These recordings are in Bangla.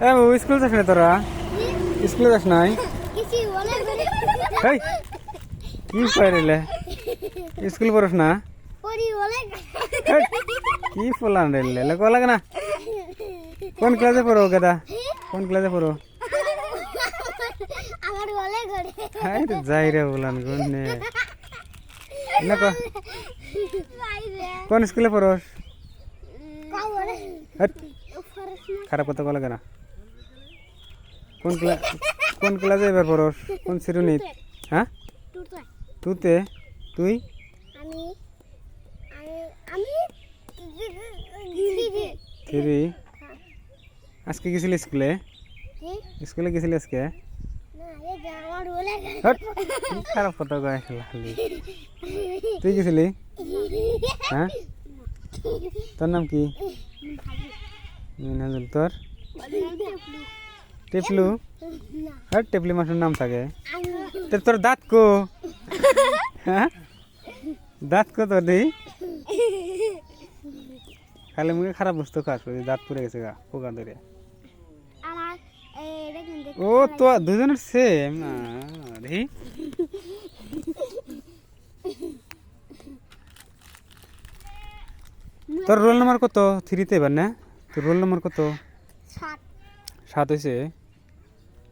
স্কুল যাস না তোরা? স্কুলে যাস নাই? এই, কি পাইলে স্কুল পড়স না? এই, কি ফলান রেলে কো লাগে না? কোন ক্লাসে পড়ো গেদা? কোন ক্লাসে পড়ো? হাই রে যাই রে বলান গুনে না কো কোন স্কুলে পড়স? খারাপ কথা কো লাগে না। কোন ক্লাসে এবার পড়স? কোন শ্রেণী? হ্যাঁ তুতে তুই থ্রি। আজকে গেছিলি স্কুলে? স্কুলে গেছিলি আজকে? খারাপ কথা কয় খালি। তুই গেছিলি? হ্যাঁ তোর নাম কি? মিনাজুল। তোর? টেপলু। হ্যাঁ টেপলি মাসুর নাম থাকে। তোর দাঁত কো? হ্যাঁ দাঁত কো তোর? দি খালি মুখে খারাপ বস্তু খাস, দাঁত পড়ে গেছে গা পোকা ধরে। ও তো দুজনের সেম। দেখি তোর রোল নাম্বার কত? থ্রিতে এবার না? তোর রোল নাম্বার কত? 7 হয়েছে।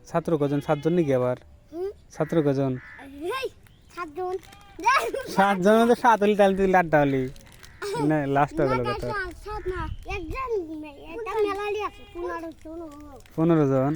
ছাত্র কজন? 7 জন নাকি আবার? ছাত্র কজন? 7 জন মধ্যে 7 হলি তাহলে তুই 8টা হলি না, লাস্ট হয়ে গেল কত? 15 জন।